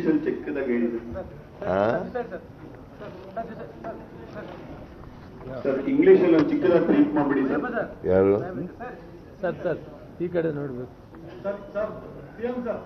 English ಅಲ್ಲಿ ಚಿಕ್ಕದಾಗಿ ಹೇಳಿದ್ರು ಸರ್, ಇಂಗ್ಲಿಷ್ ಅಲ್ಲಿ ಒಂದು ಚಿಕ್ಕದಾಗಿ ಟ್ರೀಟ್ ಮಾಡ್ಬಿಡಿ ಸರ್. ಯಾರು ಸರ್ ಸರ್ ಈ ಕಡೆ ನೋಡ್ಬೇಕು sir. Sir CM sir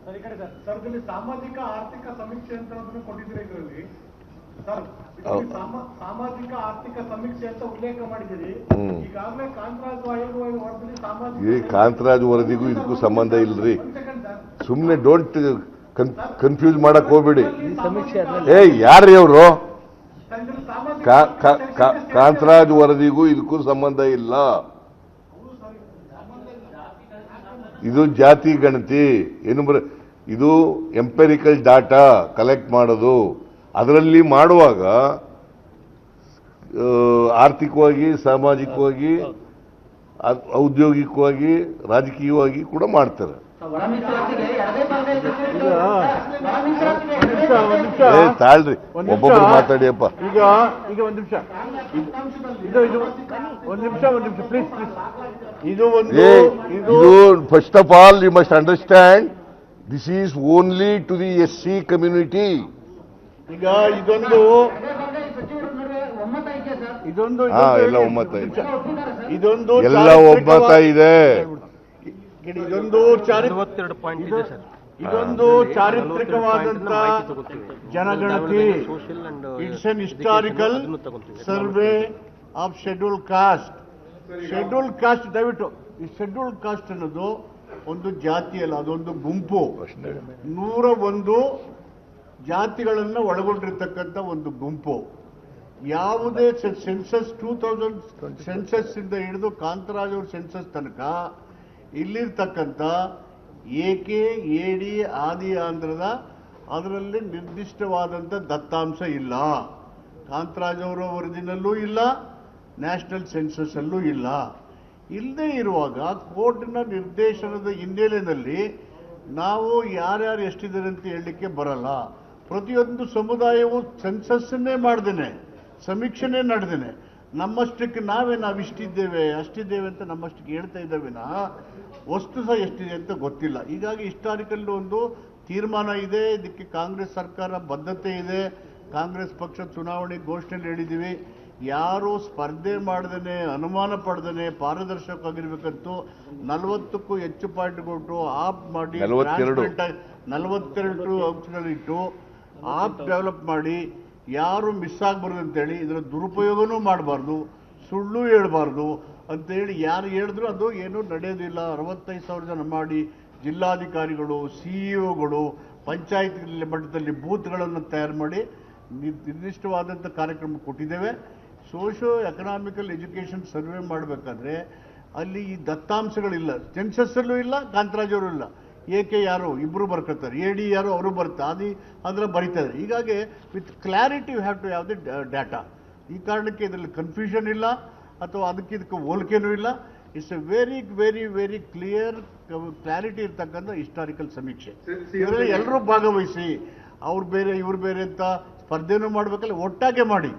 sir ಈ ಕಡೆ ಸರ್. ಸರ್ ಇದರಲ್ಲಿ ಸಾಮಾಜಿಕ ಆರ್ಥಿಕ ಸಮೀಕ್ಷೆ ಅಂತ ಕೊಟ್ಟಿದ್ದೀರಿ. ಇದರಲ್ಲಿ ಸರ್ ಸಾಮಾಜಿಕ ಆರ್ಥಿಕ ಸಮೀಕ್ಷೆ ಅಂತ ಉಲ್ಲೇಖ ಮಾಡಿದ್ದೀರಿ. ಈಗಾಗಲೇ ಕಾಂತರಾಜ್ ಆಯೋಗ ವರದಿ ಸಾಮಾಜಿಕ ಈ ಕಾಂತರಾಜ್ ವರದಿಗೂ ಇದಕ್ಕೂ ಸಂಬಂಧ ಇಲ್ರಿ. ಸುಮ್ಮನೆ ಡೋಂಟ್ ಕನ್ಫ್ಯೂಸ್ ಮಾಡಕ್ ಹೋಗ್ಬೇಡಿ. ಯಾರ್ರಿ ಅವರು? ಕಾಂತರಾಜ್ ವರದಿಗೂ ಇದಕ್ಕೂ ಸಂಬಂಧ ಇಲ್ಲ. ಇದು ಜಾತಿ ಗಣತಿ ಇದು ಎಂಪೆರಿಕಲ್ ಡಾಟಾ ಕಲೆಕ್ಟ್ ಮಾಡೋದು. ಅದರಲ್ಲಿ ಮಾಡುವಾಗ ಆರ್ಥಿಕವಾಗಿ, ಸಾಮಾಜಿಕವಾಗಿ, ಔದ್ಯೋಗಿಕವಾಗಿ, ರಾಜಕೀಯವಾಗಿ ಕೂಡ ಮಾಡ್ತಾರೆ. ತಾಳ್ರಿ, ಒಬ್ಬೊಬ್ರು ಮಾತಾಡಿಯಪ್ಪ. ಈಗ ಒಂದು ನಿಮಿಷ ಪ್ಲೀಸ್. ಇದು first of all you must understand this is only to the SC community. ಈಗ ಇದೊಂದು ಎಲ್ಲ ಒಮ್ಮತ ಇದೆ. ಎಲ್ಲ ಒಮ್ಮತ ಇದೆ. ಇದೊಂದು ಚಾರಿತ್ರಿಕವಾದಂತ ಜನಗಣತಿ. It's an historical survey of scheduled cost. Scheduled cost, ದಯವಿಟ್ಟು ಈ ಶೆಡ್ಯೂಲ್ಡ್ ಕಾಸ್ಟ್ ಅನ್ನೋದು ಒಂದು ಜಾತಿ ಅಲ್ಲ, ಅದೊಂದು ಗುಂಪು. 101 ಜಾತಿಗಳನ್ನು ಒಳಗೊಂಡಿರ್ತಕ್ಕಂಥ ಒಂದು ಗುಂಪು. ಯಾವುದೇ ಸೆನ್ಸಸ್ 2000 ಸೆನ್ಸಸ್ ಇಂದ ಹಿಡಿದು ಕಾಂತರಾಜ್ ಅವ್ರ ಸೆನ್ಸಸ್ ತನಕ ಇಲ್ಲಿರ್ತಕ್ಕಂಥ AK, AD, ಆದಿ ಆಂಧ್ರದ ಅದರಲ್ಲಿ ನಿರ್ದಿಷ್ಟವಾದಂಥ ದತ್ತಾಂಶ ಇಲ್ಲ. ಕಾಂತರಾಜ್ ಅವರ ವರದಿನಲ್ಲೂ ಇಲ್ಲ, ನ್ಯಾಷನಲ್ ಸೆನ್ಸಸ್ ಅಲ್ಲೂ ಇಲ್ಲ. ಇಲ್ಲದೆ ಇರುವಾಗ ಕೋರ್ಟ್ನ ನಿರ್ದೇಶನದ ಹಿನ್ನೆಲೆಯಲ್ಲಿ ನಾವು ಯಾರ್ಯಾರು ಎಷ್ಟಿದ್ದಾರೆ ಅಂತ ಹೇಳಲಿಕ್ಕೆ ಬರಲ್ಲ. ಪ್ರತಿಯೊಂದು ಸಮುದಾಯವು ಸೆನ್ಸಸ್ಸನ್ನೇ ಮಾಡ್ದೇನೆ, ಸಮೀಕ್ಷೆನೇ ನಡೆದೇನೆ ನಮ್ಮಷ್ಟಕ್ಕೆ ನಾವಿಷ್ಟಿದ್ದೇವೆ ಅಷ್ಟಿದ್ದೇವೆ ಅಂತ ನಮ್ಮಷ್ಟಕ್ಕೆ ಹೇಳ್ತಾ ಇದ್ದಾವೆನಾ ವಸ್ತು ಸಹ ಎಷ್ಟಿದೆ ಅಂತ ಗೊತ್ತಿಲ್ಲ. ಹೀಗಾಗಿ ಹಿಸ್ಟಾರಿಕಲ್ ಒಂದು ತೀರ್ಮಾನ ಇದೆ. ಇದಕ್ಕೆ ಕಾಂಗ್ರೆಸ್ ಸರ್ಕಾರ ಬದ್ಧತೆ ಇದೆ. ಕಾಂಗ್ರೆಸ್ ಪಕ್ಷ ಚುನಾವಣೆ ಘೋಷಣೆಯಲ್ಲಿ ಹೇಳಿದ್ದೀವಿ, ಯಾರು ಸ್ಪರ್ಧೆ ಮಾಡ್ದೇನೆ, ಅನುಮಾನ ಪಡ್ದೇನೆ ಪಾರದರ್ಶಕವಾಗಿರ್ಬೇಕಂತೂ 40ಕ್ಕೂ ಹೆಚ್ಚು ಪಾಯಿಂಟ್ ಕೊಟ್ಟು ಆಪ್ ಮಾಡಿ 42 ಅಂಶಗಳಿಟ್ಟು ಆಪ್ ಡೆವಲಪ್ ಮಾಡಿ ಯಾರು ಮಿಸ್ ಆಗಬಾರ್ದು ಅಂತೇಳಿ, ಇದರ ದುರುಪಯೋಗನೂ ಮಾಡಬಾರ್ದು, ಸುಳ್ಳು ಹೇಳ್ಬಾರ್ದು ಅಂತೇಳಿ ಯಾರು ಹೇಳಿದ್ರು ಅದು ಏನೂ ನಡೆಯೋದಿಲ್ಲ. 65,000 ಜನ ಮಾಡಿ ಜಿಲ್ಲಾಧಿಕಾರಿಗಳು, CEOಗಳು, ಪಂಚಾಯತ್ ಮಟ್ಟದಲ್ಲಿ ಬೂತ್ಗಳನ್ನು ತಯಾರು ಮಾಡಿ ನಿರ್ದಿಷ್ಟವಾದಂಥ ಕಾರ್ಯಕ್ರಮ ಕೊಟ್ಟಿದ್ದೇವೆ. ಸೋಷಿಯೋ ಎಕನಾಮಿಕಲ್ ಎಜುಕೇಷನ್ ಸರ್ವೆ ಮಾಡಬೇಕಾದ್ರೆ ಅಲ್ಲಿ ಈ ದತ್ತಾಂಶಗಳಿಲ್ಲ, ಸೆನ್ಸಸ್ಸಲ್ಲೂ ಇಲ್ಲ, ಕಾಂತರಾಜ್ ಅವರು ಇಲ್ಲ. AK ಯಾರು ಇಬ್ಬರು ಬರ್ಕೊತಾರೆ, AD ಯಾರು ಅವರು ಬರ್ತಾರೆ, ಅದರ ಬರೀತಾರೆ. ಹೀಗಾಗಿ with clarity you have to have the data. ಈ ಕಾರಣಕ್ಕೆ ಇದರಲ್ಲಿ ಕನ್ಫ್ಯೂಷನ್ ಇಲ್ಲ ಅಥವಾ ಇದಕ್ಕೆ ಹೋಲಿಕೆನೂ ಇಲ್ಲ. It's a very very very clear clarity ಇರ್ತಕ್ಕಂಥ ಹಿಸ್ಟಾರಿಕಲ್ ಸಮೀಕ್ಷೆ. ಇದರಲ್ಲಿ ಎಲ್ಲರೂ ಭಾಗವಹಿಸಿ ಅವ್ರು ಬೇರೆ ಇವ್ರು ಬೇರೆ ಅಂತ ಸ್ಪರ್ಧೆನೂ ಮಾಡಬೇಕಲ್ಲ, ಒಟ್ಟಾಗೆ ಮಾಡಿ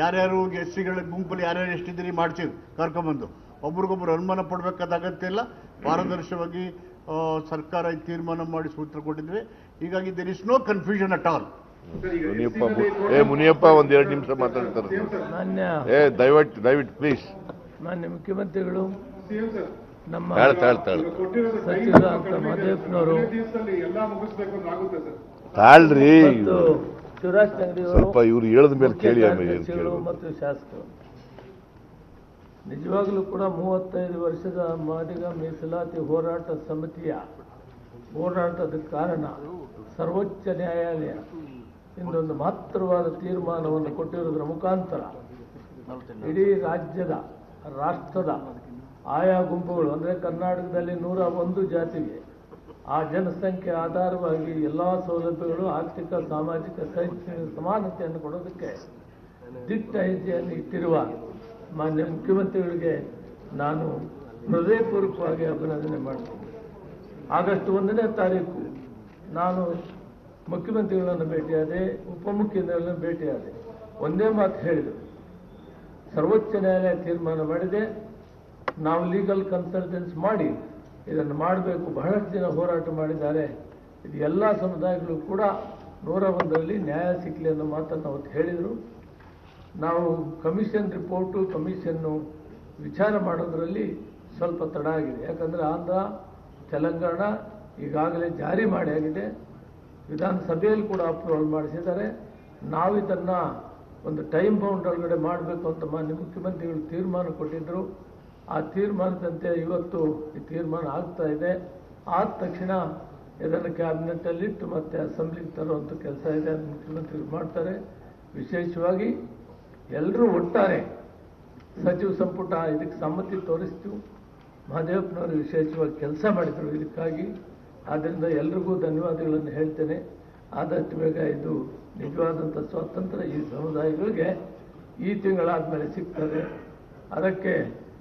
ಯಾರ್ಯಾರು SCಗಳ ಗುಂಪಲ್ಲಿ ಯಾರ್ಯಾರು ಎಷ್ಟಿದ್ದೀರಿ ಮಾಡಿಸಿ ಕರ್ಕೊಂಬಂದು ಒಬ್ರಿಗೊಬ್ರು ಅನುಮಾನ ಪಡಬೇಕಾದ ಅಗತ್ಯ ಇಲ್ಲ. ಪಾರದರ್ಶಕವಾಗಿ ಸರ್ಕಾರ ತೀರ್ಮಾನ ಮಾಡಿ ಸೂತ್ರ ಕೊಟ್ಟಿದ್ವಿ. ಹೀಗಾಗಿ there is no confusion at all. Muniyappa 1-2 ನಿಮಿಷ ಮಾತಾಡ್ತಾರೆ. ದಯವಿಟ್ಟು ಪ್ಲೀಸ್. ಮಾನ್ಯ ಮುಖ್ಯಮಂತ್ರಿಗಳು, ನಮ್ಮ ಸಚಿವರಾದ ಮಹದೇವಪ್ಪನವರು, ತಾಳ್ರಿ, ಶಿವರಾಜ್ ತಂಗಡಿ ಸ್ವಲ್ಪ ಇವ್ರು ಹೇಳಿದ ಮೇಲೆ ಕೇಳಿ ಮತ್ತು ಶಾಸಕರು ನಿಜವಾಗಲೂ ಕೂಡ 35 ವರ್ಷದ ಮಾದಿಗ ಮೀಸಲಾತಿ ಹೋರಾಟ ಸಮಿತಿಯ ಹೋರಾಟದ ಕಾರಣ ಸರ್ವೋಚ್ಚ ನ್ಯಾಯಾಲಯ ಇಂದೊಂದು ಮಹತ್ತರವಾದ ತೀರ್ಮಾನವನ್ನು ಕೊಟ್ಟಿರುವುದರ ಮುಖಾಂತರ ಇಡೀ ರಾಷ್ಟ್ರದ ಆಯಾ ಗುಂಪುಗಳು ಅಂದರೆ ಕರ್ನಾಟಕದಲ್ಲಿ 101 ಜಾತಿಗೆ ಆ ಜನಸಂಖ್ಯೆ ಆಧಾರವಾಗಿ ಎಲ್ಲ ಸೌಲಭ್ಯಗಳು, ಆರ್ಥಿಕ, ಸಾಮಾಜಿಕ, ಶೈಕ್ಷಣಿಕ ಸಮಾನತೆಯನ್ನು ಕೊಡೋದಕ್ಕೆ ದಿಟ್ಟ ಹೆಜ್ಜೆಯನ್ನು ಇಟ್ಟಿರುವ ಮಾನ್ಯ ಮುಖ್ಯಮಂತ್ರಿಗಳಿಗೆ ನಾನು ಹೃದಯಪೂರ್ವಕವಾಗಿ ಅಭಿನಂದನೆ ಮಾಡ್ತೀನಿ. ಆಗಸ್ಟ್ 1ನೇ ತಾರೀಕು ನಾನು ಮುಖ್ಯಮಂತ್ರಿಗಳನ್ನು ಭೇಟಿಯಾದೆ, ಉಪಮುಖ್ಯಮಂತ್ರಿಗಳನ್ನು ಭೇಟಿಯಾದೆ. ಒಂದೇ ಮಾತು ಹೇಳಿದರು, ಸರ್ವೋಚ್ಚ ನ್ಯಾಯಾಲಯ ತೀರ್ಮಾನ ಮಾಡಿದೆ, ನಾವು ಲೀಗಲ್ ಕನ್ಸಲ್ಟೆನ್ಸ್ ಮಾಡಿ ಇದನ್ನು ಮಾಡಬೇಕು. ಬಹಳಷ್ಟು ಜನ ಹೋರಾಟ ಮಾಡಿದ್ದಾರೆ, ಇದು ಎಲ್ಲ ಸಮುದಾಯಗಳು ಕೂಡ 101ರಲ್ಲಿ ನ್ಯಾಯ ಸಿಕ್ಕಲಿ ಅನ್ನೋ ಮಾತನ್ನು ಅವತ್ತು ಹೇಳಿದರು. ನಾವು ಕಮಿಷನ್ ರಿಪೋರ್ಟು ಕಮಿಷನ್ನು ವಿಚಾರ ಮಾಡೋದರಲ್ಲಿ ಸ್ವಲ್ಪ ತಡ ಆಗಿದೆ. ಯಾಕಂದರೆ ಆಂಧ್ರ ತೆಲಂಗಾಣ ಈಗಾಗಲೇ ಜಾರಿ ಮಾಡಿ ಆಗಿದೆ, ವಿಧಾನಸಭೆಯಲ್ಲಿ ಕೂಡ ಅಪ್ರೂವಲ್ ಮಾಡಿಸಿದ್ದಾರೆ. ನಾವು ಇದನ್ನು ಒಂದು ಟೈಮ್ ಬೌಂಡ್ ಒಳಗಡೆ ಮಾಡಬೇಕು ಅಂತ ಮಾನ್ಯ ಮುಖ್ಯಮಂತ್ರಿಗಳು ತೀರ್ಮಾನ ಕೊಟ್ಟಿದ್ದರು. ಆ ತೀರ್ಮಾನದಂತೆ ಇವತ್ತು ಈ ತೀರ್ಮಾನ ಆಗ್ತಾ ಇದೆ. ಆದ ತಕ್ಷಣ ಇದನ್ನು ಕ್ಯಾಬಿನೆಟ್ಟಲ್ಲಿಟ್ಟು ಮತ್ತೆ ಅಸೆಂಬ್ಲಿಗೆ ತರುವಂಥ ಕೆಲಸ ಇದೆ, ಅದು ಮುಖ್ಯಮಂತ್ರಿಗಳು ಮಾಡ್ತಾರೆ. ವಿಶೇಷವಾಗಿ ಎಲ್ಲರೂ ಒಟ್ಟಾರೆ ಸಚಿವ ಸಂಪುಟ ಇದಕ್ಕೆ ಸಮ್ಮತಿ ತೋರಿಸ್ತು. ಮಹದೇವಪ್ಪನವರು ವಿಶೇಷವಾಗಿ ಕೆಲಸ ಮಾಡಿದರು ಇದಕ್ಕಾಗಿ. ಆದ್ದರಿಂದ ಎಲ್ರಿಗೂ ಧನ್ಯವಾದಗಳನ್ನು ಹೇಳ್ತೇನೆ. ಆದಷ್ಟು ಬೇಗ ಇದು ನಿಜವಾದಂಥ ಸ್ವಾತಂತ್ರ್ಯ ಈ ಸಮುದಾಯಗಳಿಗೆ ಈ ತಿಂಗಳಾದಮೇಲೆ ಸಿಗ್ತದೆ.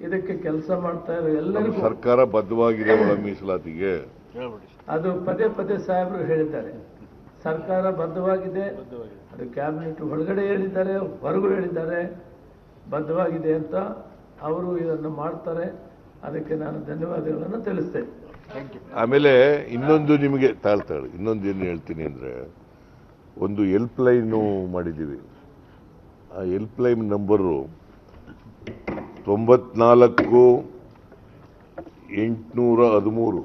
ಇದಕ್ಕೆ ಕೆಲಸ ಮಾಡ್ತಾ ಇರೋ ಎಲ್ಲರಿಗೂ ಸರ್ಕಾರ ಬದ್ಧವಾಗಿದೆ ಒಳ ಮೀಸಲಾತಿಗೆ. ಅದು ಪದೇ ಪದೇ ಸಾಹೇಬರು ಹೇಳಿದ್ದಾರೆ, ಸರ್ಕಾರ ಬದ್ಧವಾಗಿದೆ. ಅದು ಕ್ಯಾಬಿನೆಟ್ ಒಳಗಡೆ ಹೇಳಿದ್ದಾರೆ, ಹೊರಗೂ ಹೇಳಿದ್ದಾರೆ, ಬದ್ಧವಾಗಿದೆ ಅಂತ. ಅವರು ಇದನ್ನು ಮಾಡ್ತಾರೆ. ಅದಕ್ಕೆ ನಾನು ಧನ್ಯವಾದಗಳನ್ನು ತಿಳಿಸ್ತೇನೆ. ಆಮೇಲೆ ಇನ್ನೊಂದು ನಿಮಗೆ ತಾಳ್ತಾಳೆ, ಇನ್ನೊಂದು ಏನು ಹೇಳ್ತೀನಿ ಅಂದರೆ, ಒಂದು ಹೆಲ್ಪ್ ಲೈನು ಮಾಡಿದ್ದೀವಿ. ಆ ಹೆಲ್ಪ್ ಲೈನ್ ನಂಬರು 94 813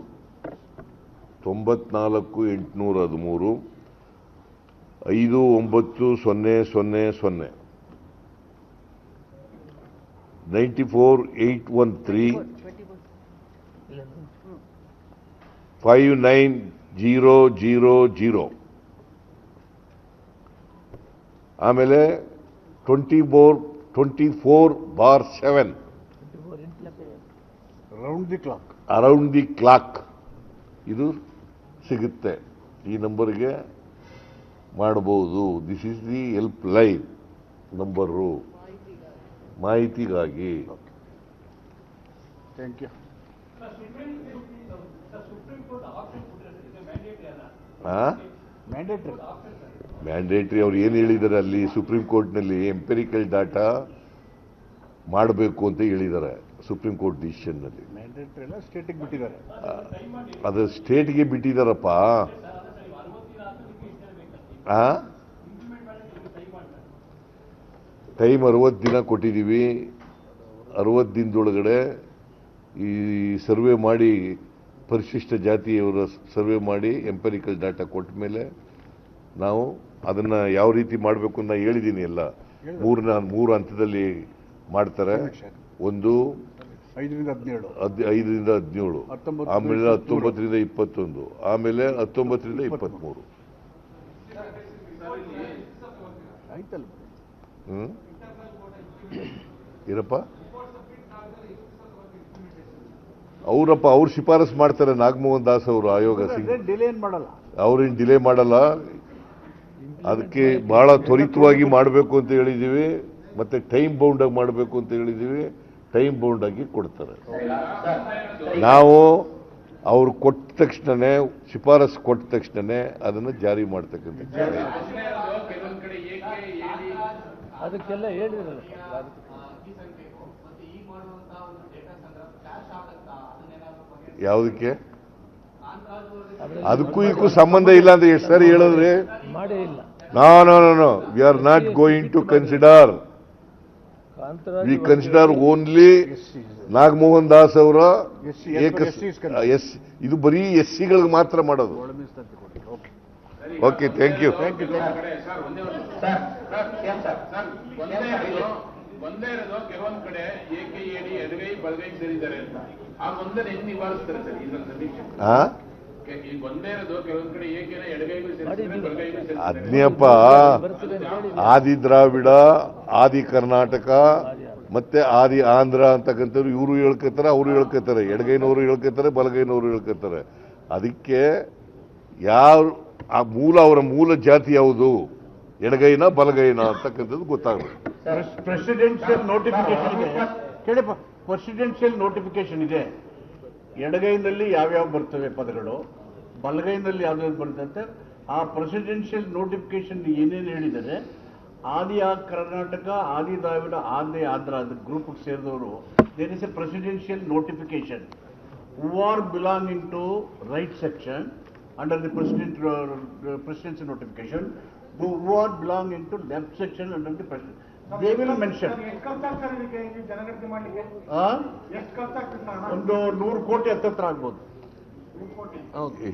94 813 59000 94 813 59000. ಆಮೇಲೆ 24/7 ಅರೌಂಡ್ ದಿ ಕ್ಲಾಕ್ ಇದು ಸಿಗುತ್ತೆ. ಈ ನಂಬರ್ಗೆ ಮಾಡಬಹುದು. This is the helpline number, ಮಾಹಿತಿಗಾಗಿ. Thank you. ಮ್ಯಾಂಡೇಟ್ರಿ ಅವ್ರು ಏನು ಹೇಳಿದ್ದಾರೆ ಅಲ್ಲಿ ಸುಪ್ರೀಂ ಕೋರ್ಟ್ನಲ್ಲಿ ಎಂಪೆರಿಕಲ್ ಡಾಟಾ ಮಾಡಬೇಕು ಅಂತ ಹೇಳಿದ್ದಾರೆ ಸುಪ್ರೀಂ ಕೋರ್ಟ್ ಡಿಸಿಷನ್ನಲ್ಲಿ. ಸ್ಟೇಟಿಗೆ ಬಿಟ್ಟಿದ್ದಾರೆ, ಅದು ಸ್ಟೇಟ್ಗೆ ಬಿಟ್ಟಿದ್ದಾರಪ್ಪ. ಟೈಮ್ 60 ದಿನ ಕೊಟ್ಟಿದ್ದೀವಿ. 60 ದಿನದೊಳಗಡೆ ಈ ಸರ್ವೆ ಮಾಡಿ, ಪರಿಶಿಷ್ಟ ಜಾತಿಯವರ ಸರ್ವೆ ಮಾಡಿ ಎಂಪೆರಿಕಲ್ ಡಾಟಾ ಕೊಟ್ಟ ಮೇಲೆ ನಾವು ಅದನ್ನು ಯಾವ ರೀತಿ ಮಾಡಬೇಕು ಅಂತ ಹೇಳಿದ್ದೀನಿ. ಎಲ್ಲ ಮೂರು ಹಂತದಲ್ಲಿ ಮಾಡ್ತಾರೆ. ಒಂದು 5ರಿಂದ 17, ಆಮೇಲೆ 19ರಿಂದ 21, ಆಮೇಲೆ 19ರಿಂದ 23. ಏನಪ್ಪ ಅವ್ರು ಶಿಫಾರಸು ಮಾಡ್ತಾರೆ. ನಾಗಮೋಹನ್ ದಾಸ್ ಅವರು ಆಯೋಗ ಅವ್ರೇನು ಡಿಲೇ ಮಾಡಲ್ಲ. ಅದಕ್ಕೆ ಬಹಳ ತ್ವರಿತವಾಗಿ ಮಾಡಬೇಕು ಅಂತ ಹೇಳಿದ್ದೀವಿ. ಮತ್ತೆ ಟೈಮ್ ಬೌಂಡ್ ಆಗಿ ಮಾಡಬೇಕು ಅಂತ ಹೇಳಿದ್ದೀವಿ. ಟೈಮ್ ಬೌಂಡ್ ಆಗಿ ಕೊಡ್ತಾರೆ. ನಾವು ಅವ್ರು ಕೊಟ್ಟ ತಕ್ಷಣನೇ, ಶಿಫಾರಸು ಕೊಟ್ಟ ತಕ್ಷಣನೇ ಅದನ್ನು ಜಾರಿ ಮಾಡ್ತಕ್ಕಂಥ. ಅದಕ್ಕೆಲ್ಲ ಹೇಳಿದ್ರಲ್ಲ, ಯಾವುದಕ್ಕೆ ಅದಕ್ಕೂ ಇದಕ್ಕೂ ಸಂಬಂಧ ಇಲ್ಲ ಅಂತ ಎಷ್ಟು ಸರಿ ಹೇಳಿದ್ರಿ. ಮಾಡೇ ಇಲ್ಲ. No, we are not going to consider. We consider only Nagamohan Das ಅವರ ಇದು ಬರೀ SC-ಗಳಿಗೆ ಮಾತ್ರ ಮಾಡೋದು. Okay, thank you. ಒಂದೇ ಇರೋದು ಕೆಲವೊಂದ್ ಕಡೆ AKAD ಎಡಗೈ ಬಲಗೈ ಸೇರಿದ್ದಾರೆ ಅಂತ. ಆ ಒಂದನ್ನು ಹೆಂಗ್ ನಿವಾರಿಸ್ತಾರೆ ಸರ್ ಈ ಸಮೀಕ್ಷೆ? ಈಗ ಒಂದೇ ಇರೋದು ಕೆಲವೊಂದ್ ಕಡೆ ಏಕೆನ ಎಡಗೈಗೂ ಸೇರಿಸಿದ್ರೆ ಬಲಗೈಗೂ ಸೇರಿಸಿದ್ದಾರೆ. ಅದ್ನೇಪ್ಪ ಆದಿ ದ್ರಾವಿಡ, ಆದಿ ಕರ್ನಾಟಕ ಮತ್ತೆ ಆದಿ ಆಂಧ್ರ ಅಂತಕ್ಕಂಥವ್ರು ಇವರು ಹೇಳ್ಕೊತಾರೆ, ಅವರು ಹೇಳ್ಕೊತಾರೆ. ಎಡಗೈನವರು ಹೇಳ್ಕೊತಾರೆ, ಬಲಗೈನವರು ಹೇಳ್ಕೊತಾರೆ. ಅದಕ್ಕೆ ಯಾರು ಆ ಮೂಲ, ಅವರ ಮೂಲ ಜಾತಿ ಯಾವುದು, ಎಡಗೈನ ಬಲಗೈನ ಅಂತಕ್ಕಂಥದ್ದು ಗೊತ್ತಾಗಬೇಕು. ಪ್ರೆಸಿಡೆನ್ಷಿಯಲ್ ನೋಟಿಫಿಕೇಶನ್ ಇದೆ ಕೇಳಪ್ಪ. ಪ್ರೆಸಿಡೆನ್ಷಿಯಲ್ ನೋಟಿಫಿಕೇಶನ್ ಇದೆ. ಎಡಗೈನಲ್ಲಿ ಯಾವ್ಯಾವ ಬರ್ತವೆ ಪದಗಳು, ಬಲಗೈನಲ್ಲಿ ಯಾವ್ಯಾವ್ದು ಬರ್ತಂತೆ. ಆ ಪ್ರೆಸಿಡೆನ್ಷಿಯಲ್ ನೋಟಿಫಿಕೇಶನ್ ಏನೇನು ಹೇಳಿದ್ದಾರೆ, ಆದಿ ಕರ್ನಾಟಕ, ಆದಿ ದ್ರಾವಿಡ, ಆದಿ ಆಂಧ್ರ ಗ್ರೂಪ್ಗೆ ಸೇರಿದವರು, there is a presidential notification who are belonging to right section under the presidency notification, who are belonging to left section under the president. They will mention. ಒಂದು 100 ಕೋಟಿ ಹತ್ತತ್ರ ಆಗ್ಬೋದು. ಓಕೆ